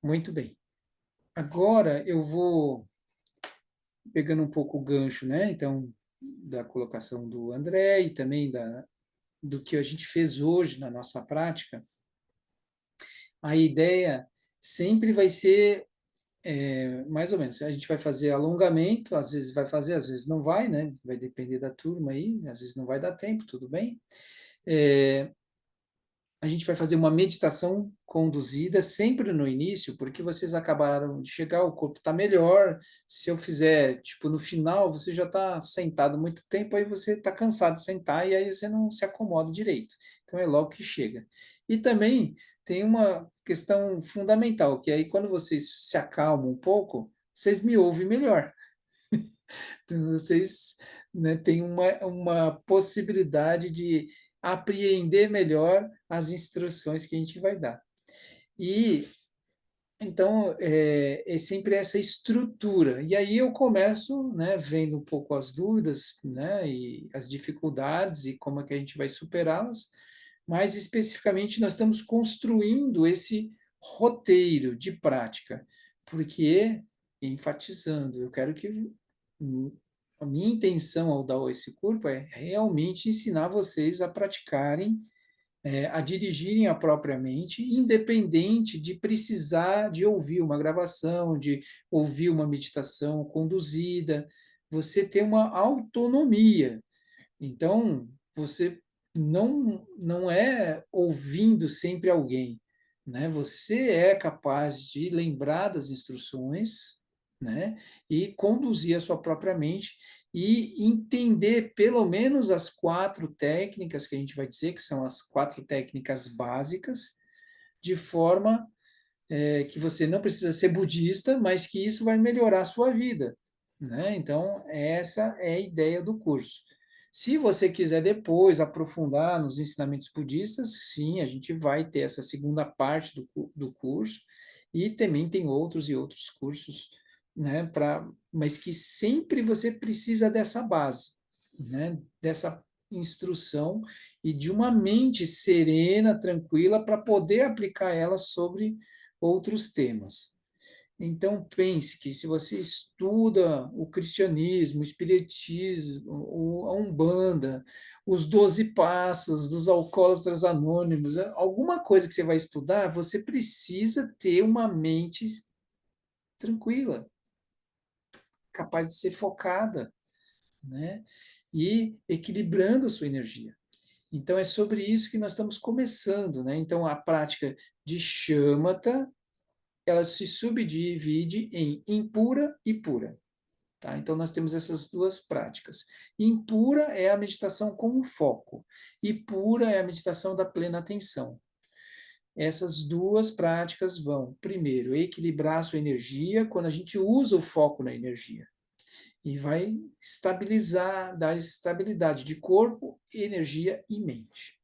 Muito bem. Agora eu vou pegando um pouco o gancho, né? Então, da colocação do André e também do que a gente fez hoje na nossa prática, a ideia sempre vai ser mais ou menos. A gente vai fazer alongamento, às vezes vai fazer, às vezes não vai, né? Vai depender da turma aí, às vezes não vai dar tempo, tudo bem. É, a gente vai fazer uma meditação conduzida sempre no início, porque vocês acabaram de chegar, o corpo está melhor. Se eu fizer, tipo, no final, você já está sentado muito tempo, aí você está cansado de sentar e aí você não se acomoda direito. Então é logo que chega. E também tem uma questão fundamental, que aí quando vocês se acalmam um pouco, vocês me ouvem melhor. Então, vocês, né, têm uma possibilidade de apreender melhor as instruções que a gente vai dar. E então é sempre essa estrutura. E aí eu começo, né, vendo um pouco as dúvidas, né, e as dificuldades e como é que a gente vai superá-las. Mais especificamente, nós estamos construindo esse roteiro de prática, porque enfatizando, eu quero que a minha intenção ao dar esse curso é realmente ensinar vocês a praticarem, a dirigirem a própria mente, independente de precisar de ouvir uma gravação, de ouvir uma meditação conduzida. Você tem uma autonomia. Então, você não é ouvindo sempre alguém, né? Você é capaz de lembrar das instruções, né? E conduzir a sua própria mente e entender pelo menos as quatro técnicas que a gente vai dizer que são as quatro técnicas básicas, de forma que você não precisa ser budista, mas que isso vai melhorar a sua vida, né? Então, essa é a ideia do curso. Se você quiser depois aprofundar nos ensinamentos budistas, sim, a gente vai ter essa segunda parte do curso, e também tem outros e outros cursos, né, mas que sempre você precisa dessa base, né, dessa instrução e de uma mente serena, tranquila, para poder aplicar ela sobre outros temas. Então, pense que se você estuda o cristianismo, o espiritismo, a Umbanda, os 12 passos dos alcoólatras anônimos, alguma coisa que você vai estudar, você precisa ter uma mente tranquila, capaz de ser focada, né? E equilibrando a sua energia. Então, é sobre isso que nós estamos começando, né? Então, a prática de shamatha, ela se subdivide em impura e pura. Tá? Então, nós temos essas duas práticas. Impura é a meditação com o foco, e pura é a meditação da plena atenção. Essas duas práticas vão, primeiro, equilibrar a sua energia, quando a gente usa o foco na energia, e vai estabilizar, dar estabilidade de corpo, energia e mente.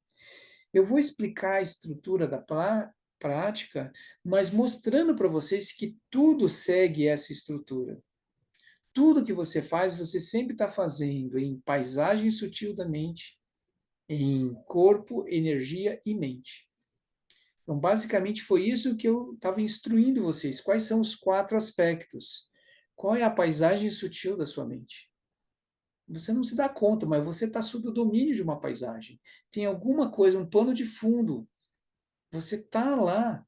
Eu vou explicar a estrutura da prática, mas mostrando para vocês que tudo segue essa estrutura. Tudo que você faz, você sempre está fazendo em paisagem sutil da mente, em corpo, energia e mente. Então, basicamente, foi isso que eu estava instruindo vocês. Quais são os quatro aspectos? Qual é a paisagem sutil da sua mente? Você não se dá conta, mas você está sob o domínio de uma paisagem. Tem alguma coisa, um pano de fundo. Você está lá,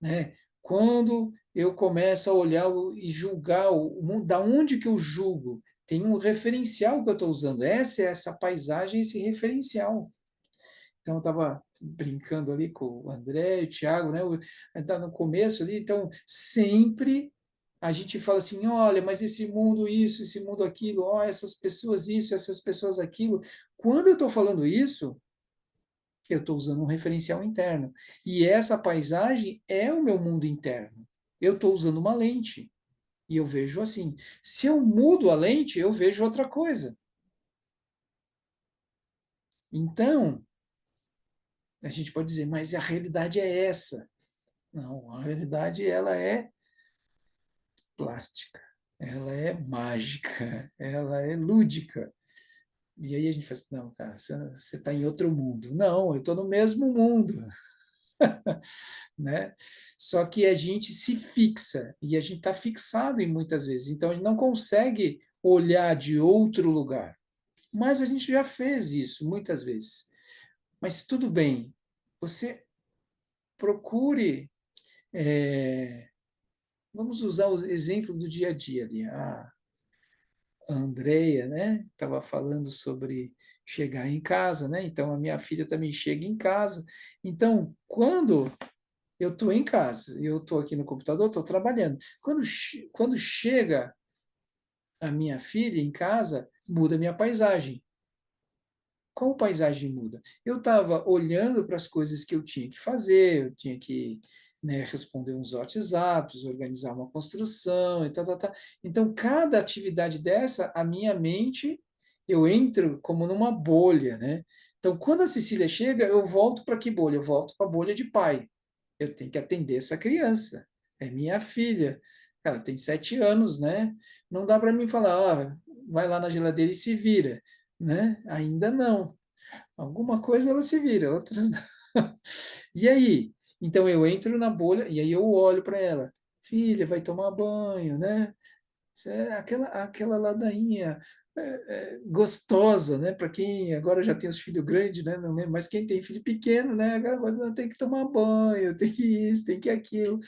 né? Quando eu começo a olhar e julgar o mundo, da onde que eu julgo? Tem um referencial que eu estou usando. Essa é essa paisagem, esse referencial. Então, eu estava brincando ali com o André e o Thiago, né? Tá no começo ali. Então, sempre a gente fala assim: olha, mas esse mundo isso, esse mundo aquilo, ó, essas pessoas isso, essas pessoas aquilo. Quando eu estou falando isso, eu estou usando um referencial interno. E essa paisagem é o meu mundo interno. Eu estou usando uma lente. E eu vejo assim. Se eu mudo a lente, eu vejo outra coisa. Então, a gente pode dizer, mas a realidade é essa. Não, a realidade ela é plástica, ela é mágica, ela é lúdica. E aí a gente fala assim, não, cara, você está em outro mundo. Não, eu estou no mesmo mundo. né? Só que a gente se fixa, e a gente está fixado em muitas vezes, então a gente não consegue olhar de outro lugar. Mas a gente já fez isso muitas vezes. Mas tudo bem, você procure. Vamos usar o exemplo do dia a dia ali. A Andrea, né, estava falando sobre chegar em casa, né? Então a minha filha também chega em casa. Então, quando eu estou em casa, eu estou aqui no computador, estou trabalhando. Quando chega a minha filha em casa, muda a minha paisagem. Qual paisagem muda? Eu estava olhando para as coisas que eu tinha que fazer, eu tinha que, né, responder uns WhatsApps, organizar uma construção e tal, tal, tal. Então, cada atividade dessa, a minha mente, eu entro como numa bolha, né? Então, quando a Cecília chega, eu volto para que bolha? Eu volto para a bolha de pai. Eu tenho que atender essa criança. É minha filha. Ela tem 7 anos, né? Não dá para mim falar, vai lá na geladeira e se vira, né? Ainda não. Alguma coisa ela se vira, outras não. E aí? Então eu entro na bolha e aí eu olho para ela. Filha, vai tomar banho, né? Isso é aquela ladainha gostosa, né? Para quem agora já tem os filhos grandes, né? Não lembro, mas quem tem filho pequeno, né? Agora tem que tomar banho, tem que isso, tem que aquilo,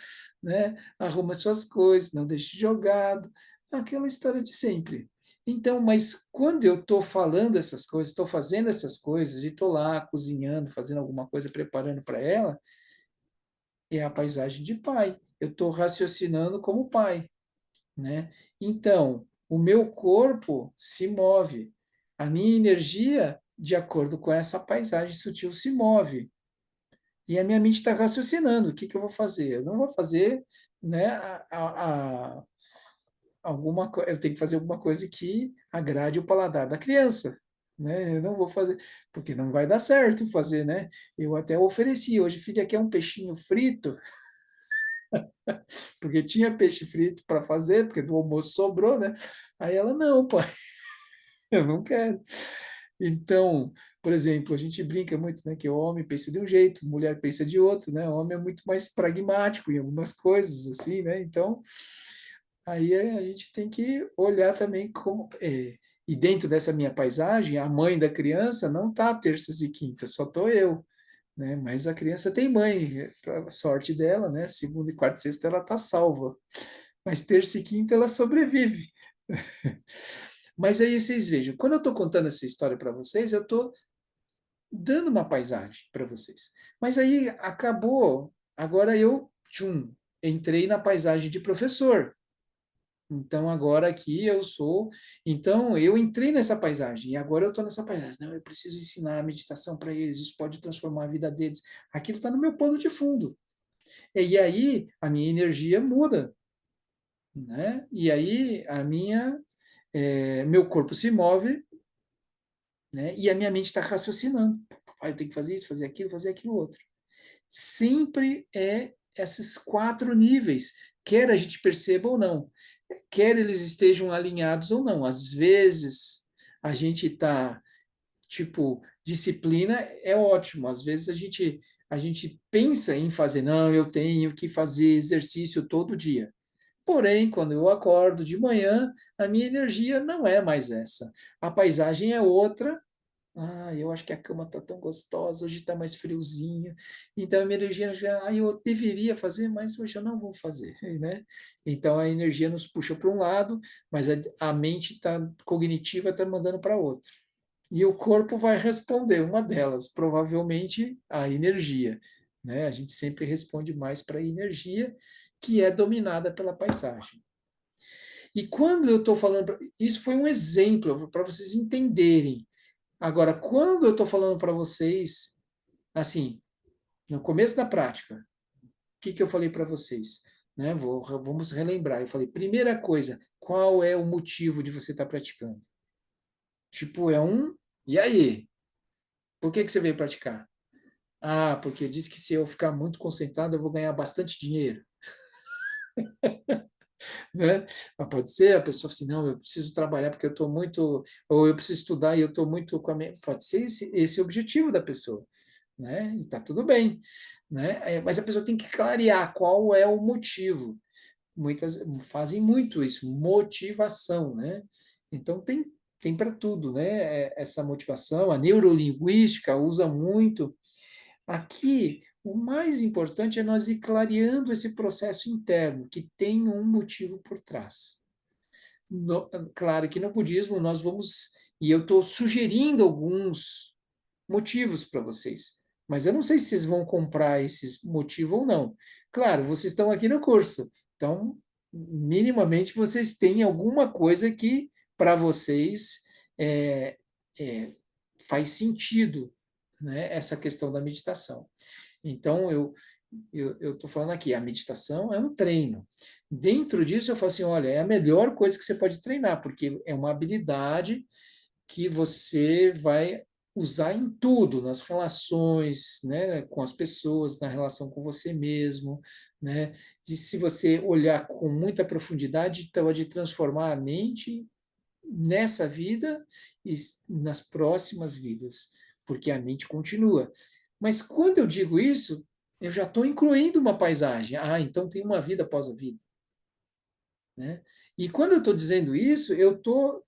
né? Arruma suas coisas, não deixe jogado. Aquela história de sempre. Então, mas quando eu estou falando essas coisas, estou fazendo essas coisas e estou lá cozinhando, fazendo alguma coisa, preparando para ela, é a paisagem de pai. Eu estou raciocinando como pai, né? Então, o meu corpo se move, a minha energia, de acordo com essa paisagem sutil, se move. E a minha mente está raciocinando, o que que eu vou fazer? Eu não vou fazer, né, eu tenho que fazer alguma coisa que agrade o paladar da criança, né? Eu não vou fazer, porque não vai dar certo fazer, né? Eu até ofereci, hoje, filha, quer um peixinho frito? Porque tinha peixe frito para fazer, porque do almoço sobrou, né? Aí ela, não, pai, eu não quero. Então, por exemplo, a gente brinca muito, né, que o homem pensa de um jeito, mulher pensa de outro, né? O homem é muito mais pragmático em algumas coisas, assim, né? Então, aí a gente tem que olhar também como. E dentro dessa minha paisagem, a mãe da criança não está terças e quintas, só estou eu, né? Mas a criança tem mãe, para sorte dela, né? Segunda e quarta e sexta ela está salva, mas terça e quinta ela sobrevive. Mas aí vocês vejam, quando eu estou contando essa história para vocês, eu estou dando uma paisagem para vocês. Mas aí acabou, agora eu, tchum, entrei na paisagem de professor. Então agora aqui eu sou, então eu entrei nessa paisagem e agora eu estou nessa paisagem. Não, eu preciso ensinar a meditação para eles, isso pode transformar a vida deles. Aquilo está no meu plano de fundo. E aí a minha energia muda, né? E aí meu corpo se move, né? E a minha mente está raciocinando. Ah, eu tenho que fazer aquilo outro. Sempre é esses 4 níveis, quer a gente perceba ou não, quer eles estejam alinhados ou não. Às vezes a gente está, tipo, disciplina é ótimo. Às vezes a gente pensa em fazer, não, eu tenho que fazer exercício todo dia. Porém, quando eu acordo de manhã, a minha energia não é mais essa. A paisagem é outra. Eu acho que a cama tá tão gostosa, hoje tá mais friozinho. Então a minha energia já, eu deveria fazer, mas hoje eu não vou fazer, né? Então a energia nos puxa para um lado, mas a mente cognitiva está mandando para outro. E o corpo vai responder uma delas, provavelmente a energia, né? A gente sempre responde mais para a energia, que é dominada pela paisagem. E quando eu estou falando, isso foi um exemplo para vocês entenderem. Agora, quando eu estou falando para vocês, assim, no começo da prática, o que eu falei para vocês? Né? Vamos relembrar. Eu falei, primeira coisa, qual é o motivo de você estar praticando? Tipo, e aí? Por que você veio praticar? Ah, porque diz que se eu ficar muito concentrado, eu vou ganhar bastante dinheiro. Né? Mas pode ser, a pessoa fala assim, não, eu preciso trabalhar porque eu estou muito, ou eu preciso estudar e eu estou muito com a minha. Pode ser esse o objetivo da pessoa. né? E tá tudo bem, né? Mas a pessoa tem que clarear qual é o motivo. Muitas fazem muito isso, motivação, né? Então tem para tudo, né? Essa motivação, a neurolinguística usa muito. Aqui, o mais importante é nós ir clareando esse processo interno, que tem um motivo por trás. Claro que no budismo nós vamos, e eu estou sugerindo alguns motivos para vocês, mas eu não sei se vocês vão comprar esses motivos ou não. Claro, vocês estão aqui no curso, então, minimamente, vocês têm alguma coisa que para vocês é, é, faz sentido, né, essa questão da meditação. Então, eu estou falando aqui, a meditação é um treino. Dentro disso, eu falo assim, olha, é a melhor coisa que você pode treinar, porque é uma habilidade que você vai usar em tudo, nas relações, né, com as pessoas, na relação com você mesmo, né? E se você olhar com muita profundidade, pode transformar a mente nessa vida e nas próximas vidas, porque a mente continua. Mas quando eu digo isso, eu já estou incluindo uma paisagem. Ah, então tem uma vida após a vida, né? E quando eu estou dizendo isso, eu estou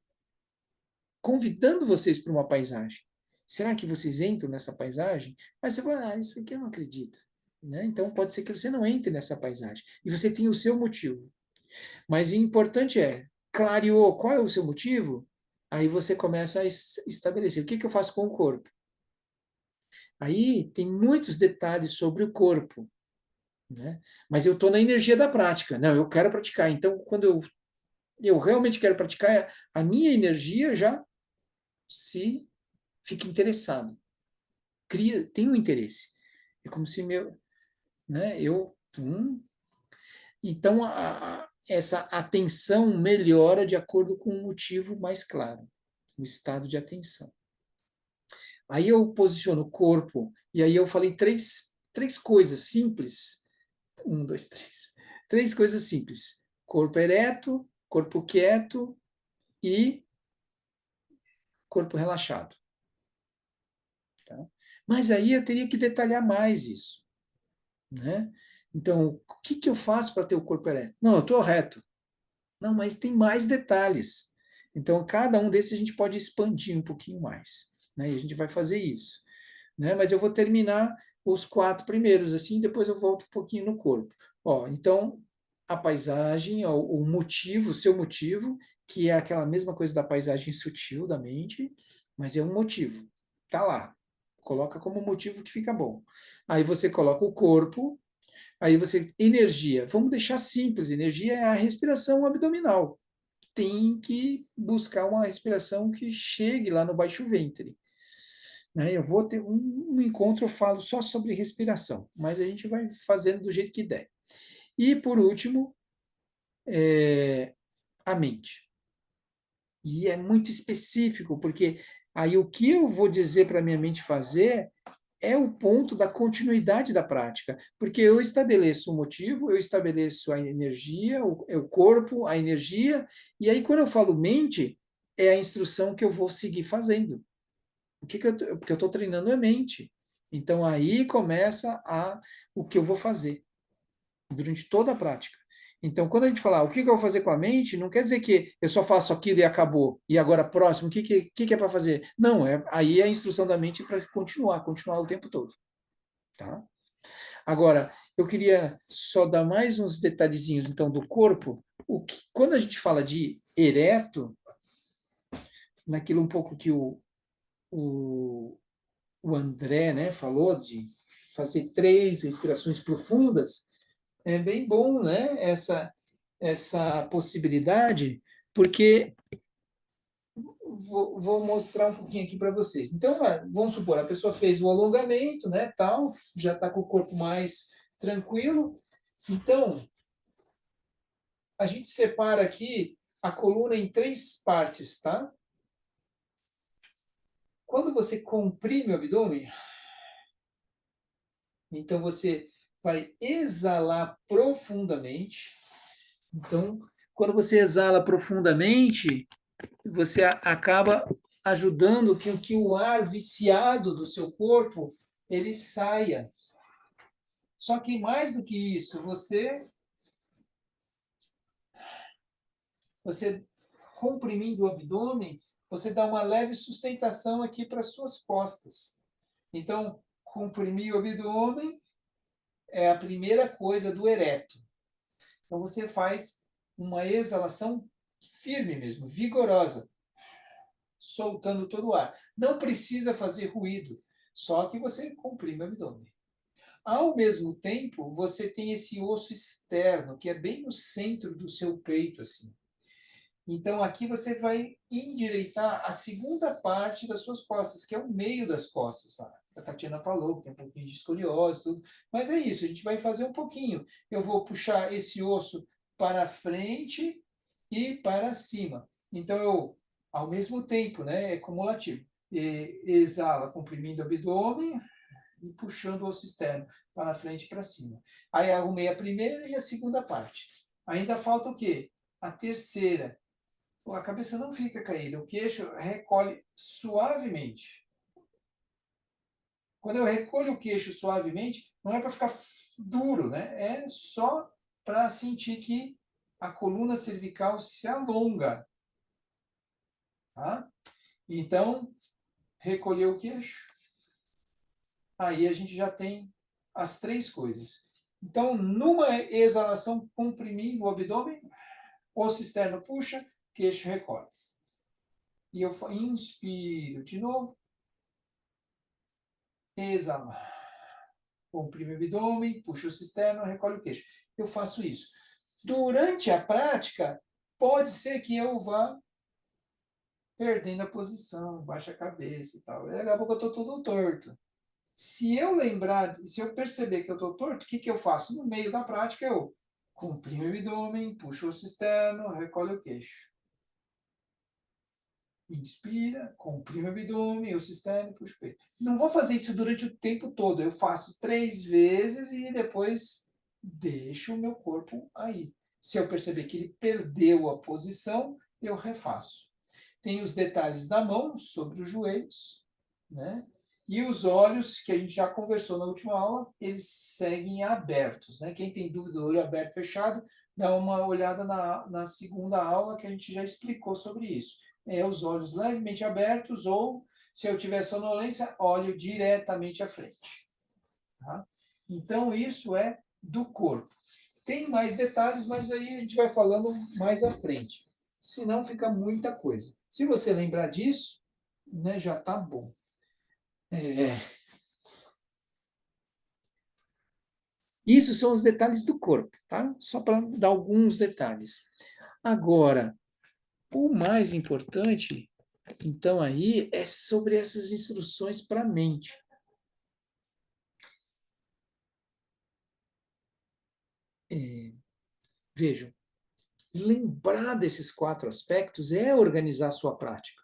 convidando vocês para uma paisagem. Será que vocês entram nessa paisagem? Mas você fala, ah, isso aqui eu não acredito. Né? Então pode ser que você não entre nessa paisagem. E você tem o seu motivo. Mas o importante é, clareou qual é o seu motivo, aí você começa a estabelecer o que, que eu faço com o corpo. Aí tem muitos detalhes sobre o corpo, né? Mas eu estou na energia da prática. Não, eu quero praticar. Então, quando eu realmente quero praticar, a minha energia já se fica interessado, tem um interesse. É como se meu, né? Então essa atenção melhora de acordo com um motivo mais claro, o estado de atenção. Aí eu posiciono o corpo, e aí eu falei três coisas simples. Um, dois, três. Três coisas simples. Corpo ereto, corpo quieto e corpo relaxado. Tá? Mas aí eu teria que detalhar mais isso. Né? Então, o que, que eu faço para ter o corpo ereto? Não, eu estou reto. Não, mas tem mais detalhes. Então, cada um desses a gente pode expandir um pouquinho mais. Né? E a gente vai fazer isso. Né? Mas eu vou terminar os 4 primeiros, assim, depois eu volto um pouquinho no corpo. Ó, então, a paisagem, ó, o motivo, o seu motivo, que é aquela mesma coisa da paisagem sutil da mente, mas é um motivo. Tá lá. Coloca como motivo que fica bom. Aí você coloca o corpo, aí você, energia. Vamos deixar simples, energia é a respiração abdominal. Tem que buscar uma respiração que chegue lá no baixo ventre. Né? Eu vou ter um encontro, eu falo só sobre respiração, mas a gente vai fazendo do jeito que der. E, por último, a mente. E é muito específico, porque aí o que eu vou dizer para a minha mente fazer é o ponto da continuidade da prática, porque eu estabeleço o motivo, eu estabeleço a energia, o corpo, a energia, e aí quando eu falo mente, é a instrução que eu vou seguir fazendo. Porque eu estou treinando a mente. Então aí começa o que eu vou fazer durante toda a prática. Então, quando a gente falar o que eu vou fazer com a mente, não quer dizer que eu só faço aquilo e acabou, e agora próximo, o que é para fazer? Não, aí é a instrução da mente para continuar o tempo todo. Tá? Agora, eu queria só dar mais uns detalhezinhos, então, do corpo. Quando a gente fala de ereto, naquilo um pouco que o, o André, né, falou de fazer 3 respirações profundas, é bem bom, né, essa possibilidade, porque vou mostrar um pouquinho aqui para vocês. Então, vamos supor, a pessoa fez o alongamento, né, tal, já está com o corpo mais tranquilo. Então, a gente separa aqui a coluna em 3 partes, tá? Quando você comprime o abdômen, então você vai exalar profundamente. Então, quando você exala profundamente, você acaba ajudando que o ar viciado do seu corpo ele saia. Só que mais do que isso, você comprimindo o abdômen, você dá uma leve sustentação aqui para as suas costas. Então, comprimir o abdômen é a primeira coisa do ereto. Então, você faz uma exalação firme mesmo, vigorosa, soltando todo o ar. Não precisa fazer ruído, só que você comprime o abdômen. Ao mesmo tempo, você tem esse osso externo, que é bem no centro do seu peito, assim. Então, aqui você vai endireitar a segunda parte das suas costas, que é o meio das costas. Lá. A Tatiana falou que tem um pouquinho de escoliose, tudo. Mas é isso, a gente vai fazer um pouquinho. Eu vou puxar esse osso para frente e para cima. Então, ao mesmo tempo, né, é cumulativo. Exala, comprimindo o abdômen e puxando o osso externo para frente e para cima. Aí arrumei a primeira e a segunda parte. Ainda falta o quê? A terceira. A cabeça não fica caída, o queixo recolhe suavemente. Quando eu recolho o queixo suavemente, não é para ficar duro, né? É só para sentir que a coluna cervical se alonga. Tá? Então, recolher o queixo. Aí a gente já tem as três coisas. Então, numa exalação, comprimindo o abdômen, osso externo puxa, queixo recolhe. E eu inspiro de novo. Exala. Comprime o abdômen, puxa o cisterno, recolhe o queixo. Eu faço isso. Durante a prática, pode ser que eu vá perdendo a posição, baixa a cabeça e tal. Daqui a pouco eu estou todo torto. Se eu lembrar, se eu perceber que eu estou torto, o que, que eu faço? No meio da prática, eu comprimo o abdômen, puxo o cisterno, recolhe o queixo. Inspira, comprime o abdômen, o cisterno, puxa o peito. Não vou fazer isso durante o tempo todo. Eu faço 3 vezes e depois deixo o meu corpo aí. Se eu perceber que ele perdeu a posição, eu refaço. Tem os detalhes da mão sobre os joelhos, né? E os olhos, que a gente já conversou na última aula, eles seguem abertos, né? Quem tem dúvida do olho aberto e fechado, dá uma olhada na segunda aula que a gente já explicou sobre isso. Os olhos levemente abertos ou, se eu tiver sonolência, olho diretamente à frente. Tá? Então, isso é do corpo. Tem mais detalhes, mas aí a gente vai falando mais à frente. Senão fica muita coisa. Se você lembrar disso, né, já está bom. Isso são os detalhes do corpo, tá? Só para dar alguns detalhes. Agora, o mais importante, então, aí, é sobre essas instruções para a mente. Vejam, lembrar desses 4 aspectos é organizar a sua prática.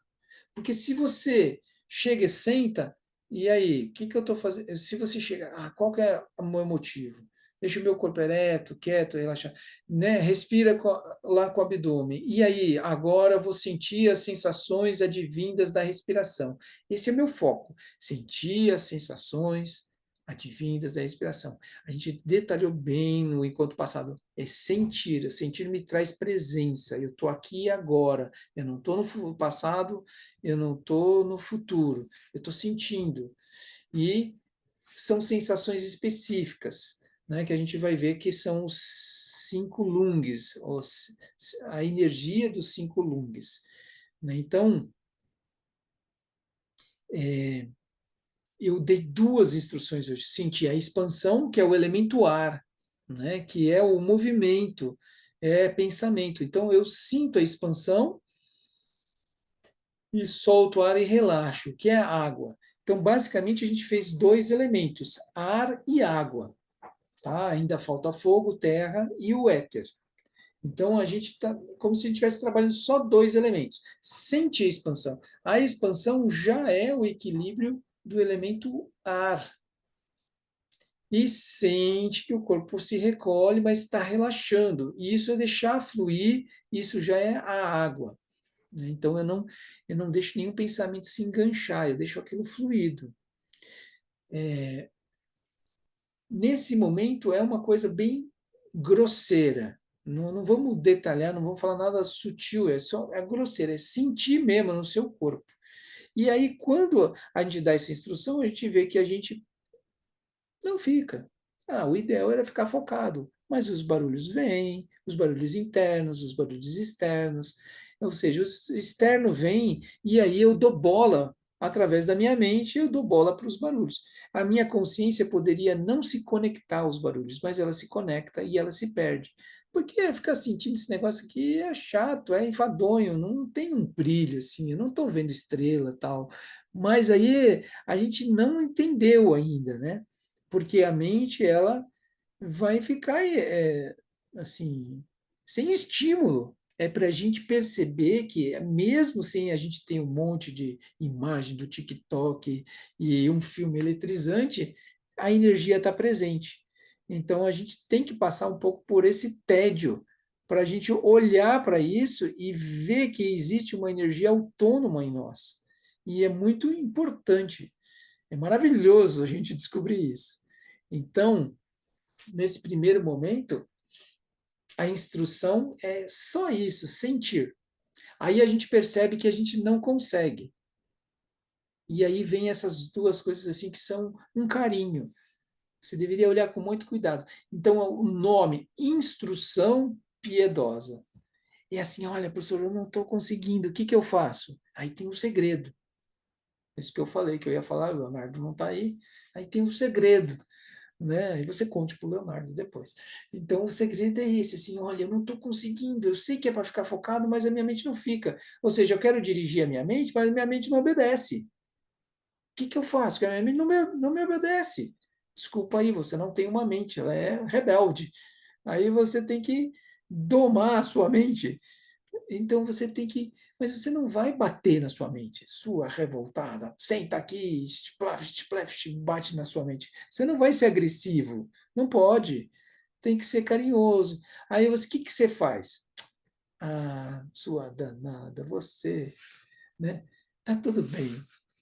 Porque se você chega e senta, e aí, o que, que eu estou fazendo? Se você chega, qual que é o meu motivo? Deixa o meu corpo ereto, quieto, relaxado, né? Respira lá com o abdômen. E aí, agora eu vou sentir as sensações advindas da respiração. Esse é meu foco. Sentir as sensações advindas da respiração. A gente detalhou bem no encontro passado. É sentir. Sentir me traz presença. Eu estou aqui agora. Eu não estou no passado, eu não estou no futuro. Eu estou sentindo. E são sensações específicas, né, que a gente vai ver que são os 5 lungs, a energia dos 5 lungs. Né? Então, eu dei 2 instruções hoje. Senti a expansão, que é o elemento ar, né, que é o movimento, é pensamento. Então, eu sinto a expansão e solto o ar e relaxo, que é a água. Então, basicamente, a gente fez 2 elementos, ar e água. Tá? Ainda falta fogo, terra e o éter. Então, a gente está como se a gente estivesse trabalhando só 2 elementos. Sente a expansão. A expansão já é o equilíbrio do elemento ar. E sente que o corpo se recolhe, mas está relaxando. E isso é deixar fluir, isso já é a água. Então, eu não deixo nenhum pensamento se enganchar, eu deixo aquilo fluido. Nesse momento é uma coisa bem grosseira. Não, não vamos detalhar, não vamos falar nada sutil, é grosseira, é sentir mesmo no seu corpo. E aí, quando a gente dá essa instrução, a gente vê que a gente não fica. O ideal era ficar focado, mas os barulhos vêm, os barulhos internos, os barulhos externos. Ou seja, o externo vem e aí eu dou bola através da minha mente, eu dou bola para os barulhos. A minha consciência poderia não se conectar aos barulhos, mas ela se conecta e ela se perde. Porque ficar sentindo esse negócio aqui é chato, é enfadonho, não tem um brilho assim, eu não estou vendo estrela tal. Mas aí a gente não entendeu ainda, né? Porque a mente ela vai ficar assim sem estímulo. É para a gente perceber que mesmo sem a gente ter um monte de imagem do TikTok e um filme eletrizante, a energia está presente. Então a gente tem que passar um pouco por esse tédio para a gente olhar para isso e ver que existe uma energia autônoma em nós. E é muito importante, é maravilhoso a gente descobrir isso. Então, nesse primeiro momento, a instrução é só isso, sentir. Aí a gente percebe que a gente não consegue. E aí vem essas duas coisas assim que são um carinho. Você deveria olhar com muito cuidado. Então, o nome, instrução piedosa. É assim, olha, professor, eu não estou conseguindo, o que que eu faço? Aí tem um segredo. Isso que eu falei, que eu ia falar, o Leonardo não está aí. Aí tem um segredo. Né? Aí você conte para o Leonardo depois. Então, o segredo é esse, assim, olha, eu não estou conseguindo, eu sei que é para ficar focado, mas a minha mente não fica. Ou seja, eu quero dirigir a minha mente, mas a minha mente não obedece. O que que eu faço? Porque a minha mente não me obedece. Desculpa aí, você não tem uma mente, ela é rebelde. Aí você tem que domar a sua mente. Então você tem que. Mas você não vai bater na sua mente, sua revoltada, senta aqui, bate na sua mente. Você não vai ser agressivo. Não pode. Tem que ser carinhoso. Aí você, o que, que você faz? Sua danada, você, né? Tá tudo bem,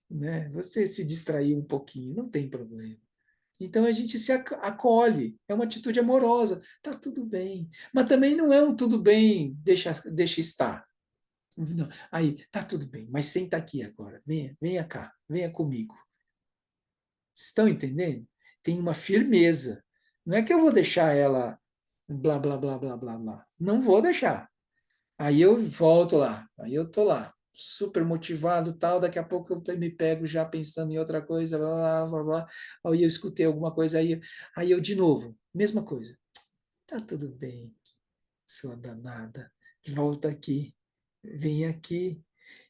né? Você se distraiu um pouquinho, não tem problema. Então a gente se acolhe, é uma atitude amorosa, tá tudo bem. Mas também não é um tudo bem, deixa estar. Não. Aí, tá tudo bem, mas senta aqui agora. Venha cá, venha comigo. Vocês estão entendendo? Tem uma firmeza. Não é que eu vou deixar ela blá, blá, blá, blá, blá, blá. Não vou deixar. Aí eu volto lá. Aí eu tô lá, super motivado, tal. Daqui a pouco eu me pego já pensando em outra coisa, blá, blá, blá, blá. Aí eu escutei alguma coisa, aí eu de novo, mesma coisa. Tá tudo bem, sua danada. Volta aqui, vem aqui.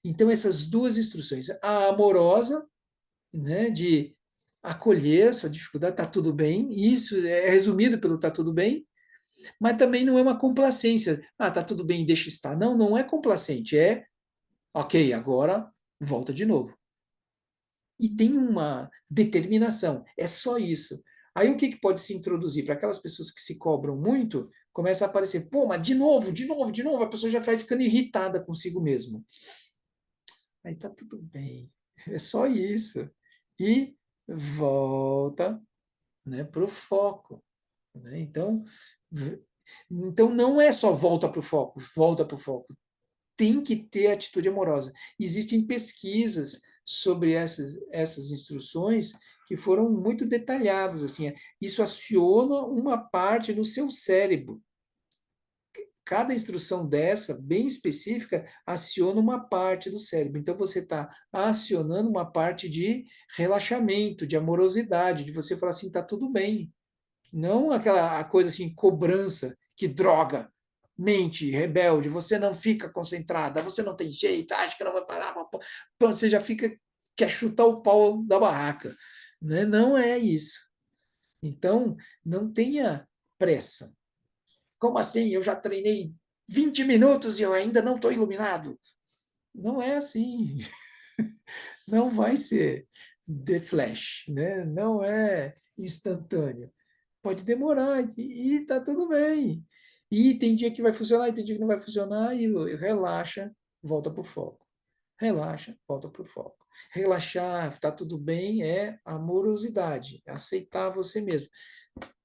Então, essas duas instruções, a amorosa, né, de acolher a sua dificuldade, tá tudo bem, isso é resumido pelo tá tudo bem, mas também não é uma complacência, tá tudo bem, deixa estar. Não, não é complacente, é, ok, agora volta de novo. E tem uma determinação, é só isso. Aí o que, que pode se introduzir? Para aquelas pessoas que se cobram muito, começa a aparecer, pô, mas de novo, de novo, de novo, a pessoa já vai ficando irritada consigo mesmo. Aí tá tudo bem. É só isso. E volta, né, para o foco. Né? Então não é só volta para o foco, volta para o foco. Tem que ter atitude amorosa. Existem pesquisas sobre essas instruções que foram muito detalhadas. Assim, isso aciona uma parte do seu cérebro. Cada instrução dessa, bem específica, aciona uma parte do cérebro. Então, você está acionando uma parte de relaxamento, de amorosidade, de você falar assim, está tudo bem. Não aquela coisa assim, cobrança, que droga, mente, rebelde, você não fica concentrada, você não tem jeito, acha que não vai parar. Pronto, você já fica, quer chutar o pau da barraca. Né? Não é isso. Então, não tenha pressa. Como assim? Eu já treinei 20 minutos e eu ainda não estou iluminado. Não é assim. Não vai ser The Flash, né? Não é instantâneo. Pode demorar e está tudo bem. E tem dia que vai funcionar e tem dia que não vai funcionar e relaxa, volta para o foco. Relaxa, volta para o foco. Relaxar, está tudo bem, é amorosidade, é aceitar você mesmo.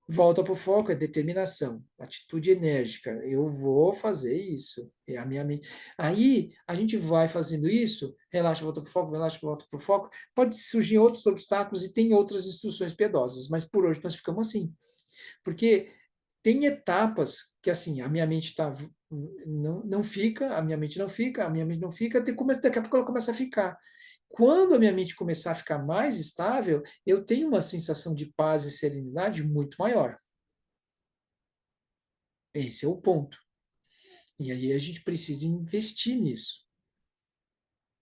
Volta para o foco, é determinação, atitude enérgica. Eu vou fazer isso. É a minha mente. Aí a gente vai fazendo isso, relaxa, volta para o foco, relaxa, volta para o foco. Pode surgir outros obstáculos e tem outras instruções piedosas, mas por hoje nós ficamos assim. Porque tem etapas que assim, a minha mente tá, não fica, a minha mente não fica, a minha mente não fica, daqui a pouco ela começa a ficar. Quando a minha mente começar a ficar mais estável, eu tenho uma sensação de paz e serenidade muito maior. Esse é o ponto. E aí a gente precisa investir nisso.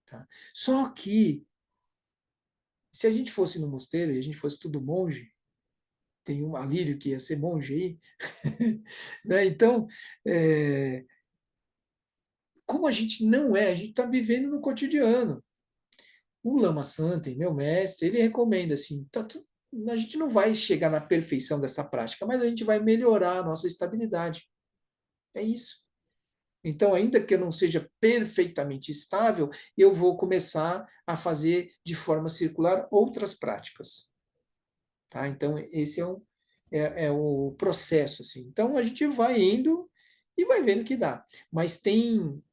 Tá? Só que, se a gente fosse no mosteiro e a gente fosse tudo monge, tem um Alírio que ia ser monge aí, né? Então, é, como a gente não é, a gente está vivendo no cotidiano. O Lama Santem, meu mestre, ele recomenda assim, a gente não vai chegar na perfeição dessa prática, mas a gente vai melhorar a nossa estabilidade. É isso. Então, ainda que eu não seja perfeitamente estável, eu vou começar a fazer de forma circular outras práticas. Tá? Então, esse é o processo. Assim. Então, a gente vai indo e vai vendo que dá. Mas tem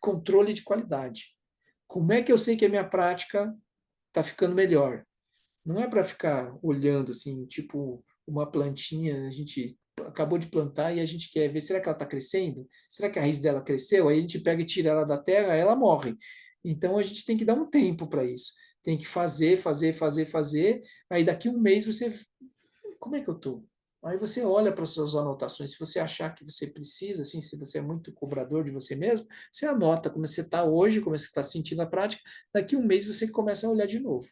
controle de qualidade. Como é que eu sei que a minha prática está ficando melhor? Não é para ficar olhando assim, tipo uma plantinha, a gente acabou de plantar e a gente quer ver, será que ela está crescendo? Será que a raiz dela cresceu? Aí a gente pega e tira ela da terra, ela morre. Então a gente tem que dar um tempo para isso. Tem que fazer, fazer, fazer, fazer. Aí daqui um mês você, como é que eu tô? Aí você olha para as suas anotações, se você achar que você precisa, assim, se você é muito cobrador de você mesmo, você anota como você está hoje, como você está sentindo a prática, daqui um mês você começa a olhar de novo.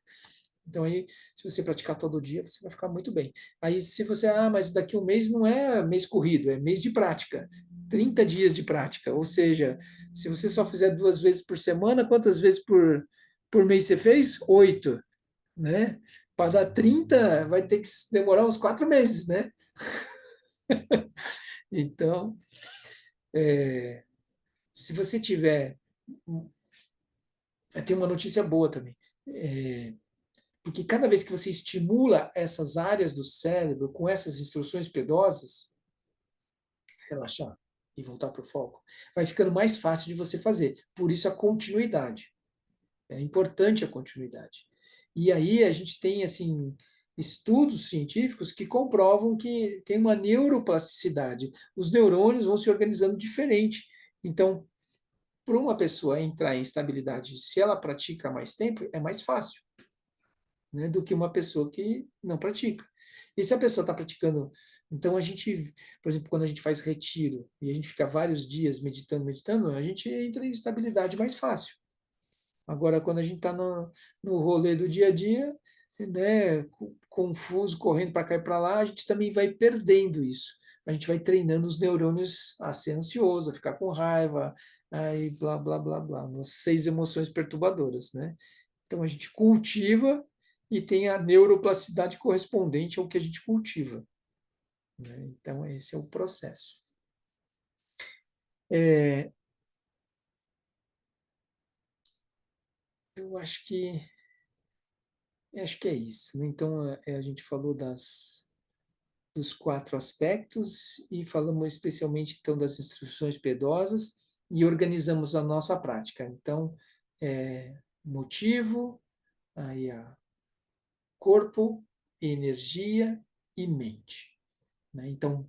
Então, aí, se você praticar todo dia, você vai ficar muito bem. Aí, se você, mas daqui um mês não é mês corrido, é mês de prática. 30 dias de prática. Ou seja, se você só fizer 2 vezes por semana, quantas vezes por mês você fez? 8, né? Para dar 30, vai ter que demorar uns 4 meses, né? Então, se você tiver. Tem uma notícia boa também. Porque cada vez que você estimula essas áreas do cérebro com essas instruções piedosas, relaxar e voltar para o foco, vai ficando mais fácil de você fazer. Por isso a continuidade. É importante a continuidade. E aí a gente tem assim estudos científicos que comprovam que tem uma neuroplasticidade. Os neurônios vão se organizando diferente. Então, para uma pessoa entrar em estabilidade, se ela pratica mais tempo, é mais fácil, né, do que uma pessoa que não pratica. E se a pessoa está praticando, então a gente, por exemplo, quando a gente faz retiro e a gente fica vários dias meditando, meditando, a gente entra em estabilidade mais fácil. Agora, quando a gente está no rolê do dia a dia, né, confuso, correndo para cá e para lá, a gente também vai perdendo isso. A gente vai treinando os neurônios a ser ansioso, a ficar com raiva, aí blá, blá, blá, blá, as 6 emoções perturbadoras, né? Então, a gente cultiva e tem a neuroplasticidade correspondente ao que a gente cultiva, né? Então, esse é o processo. É, eu acho que é isso, né? Então, a gente falou dos 4 aspectos e falamos especialmente então das instruções piedosas e organizamos a nossa prática. Então, motivo, aí corpo, energia e mente, né? Então, o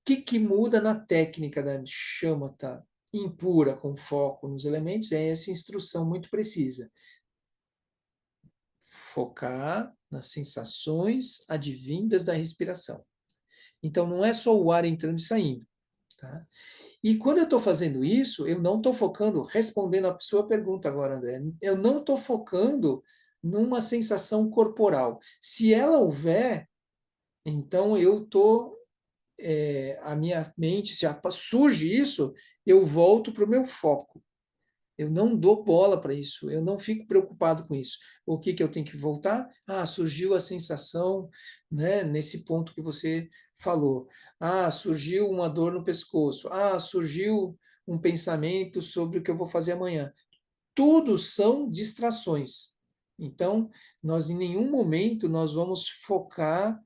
que muda na técnica da shamatha impura com foco nos elementos é essa instrução muito precisa. Focar nas sensações advindas da respiração. Então, não é só o ar entrando e saindo. Tá? E quando eu estou fazendo isso, eu não estou focando, respondendo a sua pergunta agora, André, eu não estou focando numa sensação corporal. Se ela houver, então eu estou, a minha mente, se surge isso, eu volto para o meu foco. Eu não dou bola para isso, eu não fico preocupado com isso. O que, que eu tenho que voltar? Surgiu a sensação, né, nesse ponto que você falou. Surgiu uma dor no pescoço. Surgiu um pensamento sobre o que eu vou fazer amanhã. Tudo são distrações. Então, nós em nenhum momento nós vamos focar,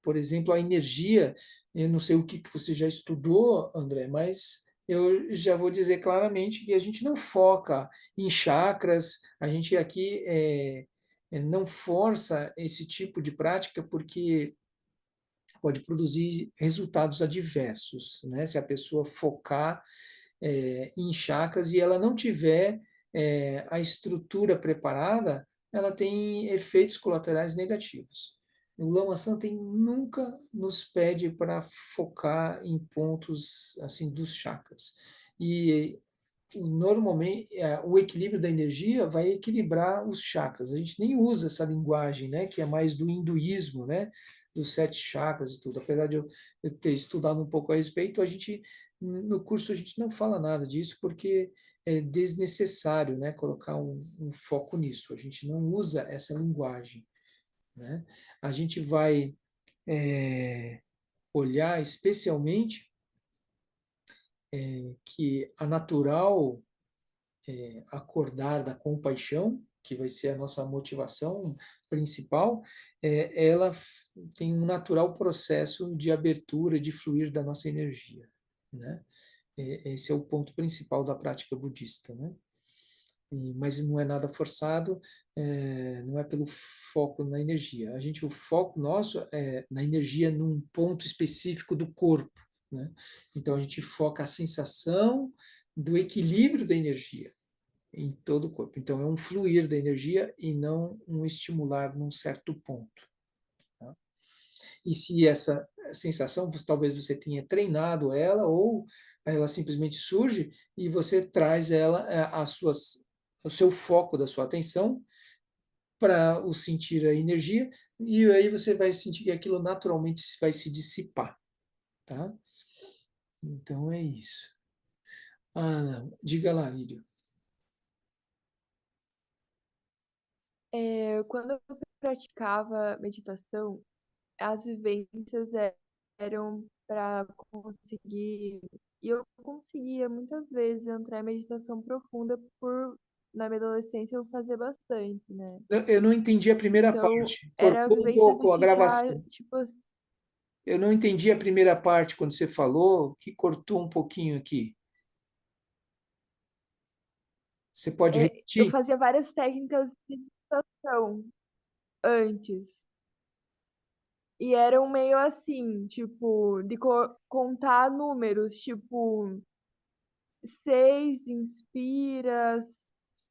por exemplo, a energia. Eu não sei o que você já estudou, André, mas eu já vou dizer claramente que a gente não foca em chakras, a gente aqui não força esse tipo de prática porque pode produzir resultados adversos, né? Se a pessoa focar em chakras e ela não tiver a estrutura preparada, ela tem efeitos colaterais negativos. O Lama Santen nunca nos pede para focar em pontos assim dos chakras. E normalmente o equilíbrio da energia vai equilibrar os chakras. A gente nem usa essa linguagem, né, que é mais do hinduísmo, né, dos 7 chakras e tudo. Apesar de eu ter estudado um pouco a respeito, a gente no curso a gente não fala nada disso porque é desnecessário, né, colocar um foco nisso. A gente não usa essa linguagem, né? A gente vai olhar especialmente que a natural acordar da compaixão, que vai ser a nossa motivação principal, ela tem um natural processo de abertura, de fluir da nossa energia, né? Esse é o ponto principal da prática budista, né? Mas não é nada forçado, não é pelo foco na energia. O foco nosso é na energia num ponto específico do corpo, né? Então a gente foca a sensação do equilíbrio da energia em todo o corpo. Então, é um fluir da energia e não um estimular num certo ponto. Tá? E se essa sensação, talvez você tenha treinado ela, ou ela simplesmente surge e você traz ela, o seu foco da sua atenção para o sentir a energia, e aí você vai sentir que aquilo naturalmente vai se dissipar. Tá? Então, é isso. Ah, diga lá, Lírio. Quando eu praticava meditação, as vivências eram para conseguir. E eu conseguia muitas vezes entrar em meditação profunda por, na minha adolescência, eu fazia bastante, né? Eu não entendi a primeira Então, parte. era a Cortou um vivência de pouco a ficar, gravação. tipo, Eu não entendi a primeira parte quando você falou, que cortou um pouquinho aqui. Você pode eu repetir? fazia várias técnicas de meditação antes. E eram meio assim, tipo, de contar números, tipo, 6 inspira,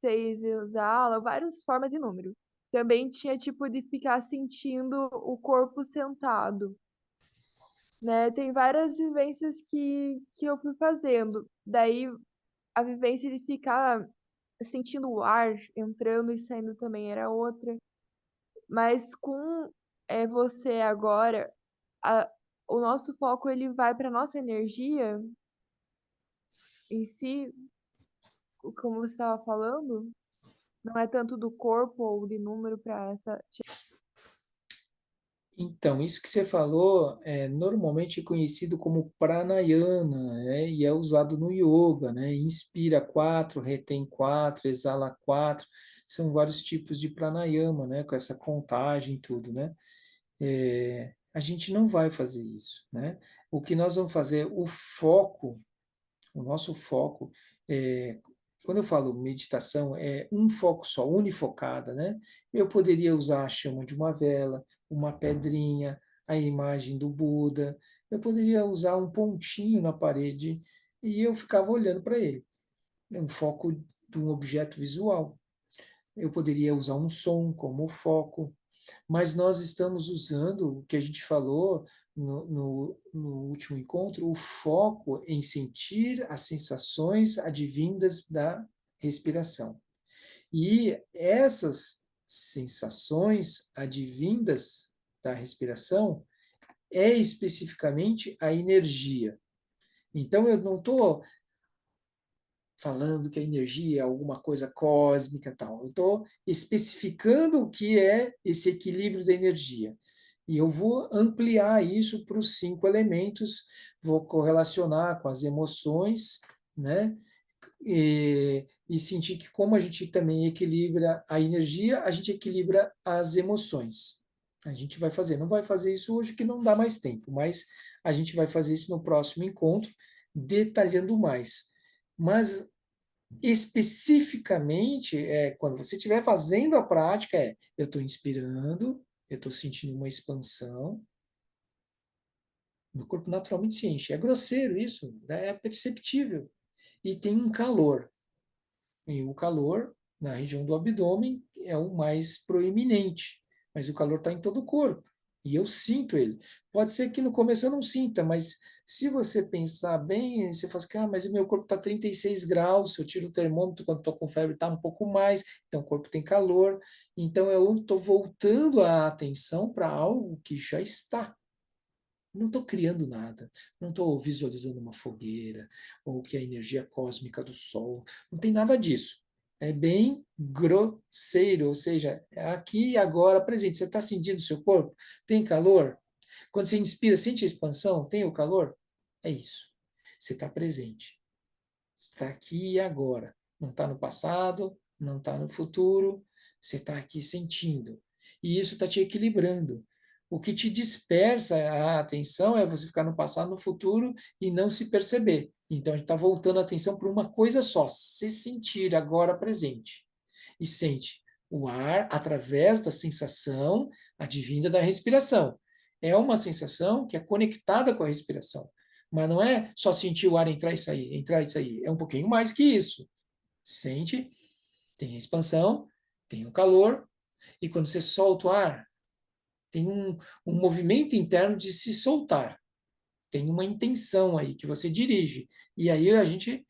6 exala, várias formas de número. Também tinha tipo de ficar sentindo o corpo sentado, né? Tem várias vivências que eu fui fazendo. Daí a vivência de ficar sentindo o ar entrando e saindo também era outra. Mas com você agora, a- o nosso foco ele vai para nossa energia em si, como você estava falando. Não é tanto do corpo ou de número para essa. Então, isso que você falou é normalmente conhecido como pranayama, né? E é usado no yoga, né? Inspira 4, retém 4, exala 4. São vários tipos de pranayama, né? Com essa contagem e tudo, né? A gente não vai fazer isso, né? O que nós vamos fazer, o nosso foco, é, quando eu falo meditação, é um foco só, unifocada, né? Eu poderia usar a chama de uma vela, uma pedrinha, a imagem do Buda, eu poderia usar um pontinho na parede e eu ficava olhando para ele. É um foco de um objeto visual. Eu poderia usar um som como foco, mas nós estamos usando o que a gente falou no último encontro, o foco em sentir as sensações advindas da respiração. E essas sensações advindas da respiração é especificamente a energia. Então, eu não estou falando que a energia é alguma coisa cósmica e tal. Eu estou especificando o que é esse equilíbrio da energia. E eu vou ampliar isso para os 5 elementos, vou correlacionar com as emoções, né? e sentir que como a gente também equilibra a energia, a gente equilibra as emoções. A gente vai fazer, não vai fazer isso hoje que não dá mais tempo, mas a gente vai fazer isso no próximo encontro, detalhando mais. Mas especificamente, quando você estiver fazendo a prática, eu estou inspirando, eu estou sentindo uma expansão, meu corpo naturalmente se enche. É grosseiro isso, né? É perceptível. E tem um calor. E o calor na região do abdômen é o mais proeminente, mas o calor está em todo o corpo. E eu sinto ele. Pode ser que no começo eu não sinta, mas se você pensar bem, você fala assim, ah, mas o meu corpo está 36 graus, se eu tiro o termômetro quando estou com febre está um pouco mais, então o corpo tem calor. Então eu estou voltando a atenção para algo que já está. Não estou criando nada, não estou visualizando uma fogueira ou que a energia cósmica do Sol, não tem nada disso. É bem grosseiro, ou seja, é aqui e agora presente. Você está sentindo o seu corpo? Tem calor? Quando você inspira, sente a expansão? Tem o calor? É isso. Você está presente. Está aqui e agora. Não está no passado, não está no futuro. Você está aqui sentindo. E isso está te equilibrando. O que te dispersa a atenção é você ficar no passado, no futuro e não se perceber. Então, a gente está voltando a atenção para uma coisa só, se sentir agora presente. E sente o ar através da sensação advinda da respiração. É uma sensação que é conectada com a respiração. Mas não é só sentir o ar entrar e sair, entrar e sair. É um pouquinho mais que isso. Sente, tem a expansão, tem o calor, e quando você solta o ar, tem um movimento interno de se soltar. Tem uma intenção aí que você dirige. E aí a gente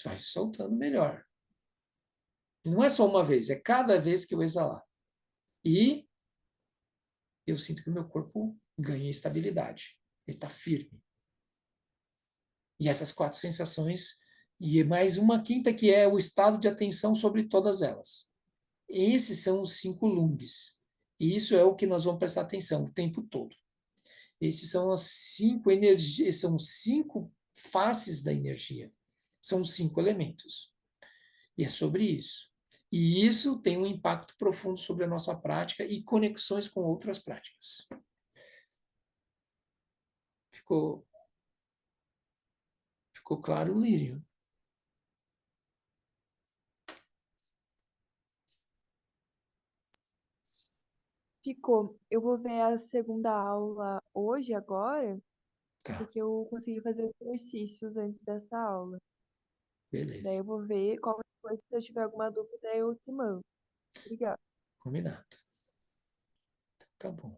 vai soltando melhor. Não é só uma vez, é cada vez que eu exalar. E eu sinto que o meu corpo ganha estabilidade. Ele está firme. E essas quatro sensações, e mais uma quinta que é o estado de atenção sobre todas elas. Esses são os cinco lungs. E isso é o que nós vamos prestar atenção o tempo todo. Esses são as cinco energias, são cinco faces da energia. São cinco elementos. E é sobre isso. E isso tem um impacto profundo sobre a nossa prática e conexões com outras práticas. Ficou, ficou claro, Lírio? Ficou. Eu vou ver a segunda aula hoje, agora, Tá, porque eu consegui fazer exercícios antes dessa aula. Daí beleza. eu vou ver qual coisa, se eu tiver alguma dúvida, eu te mando. Obrigada. Combinado. Tá bom.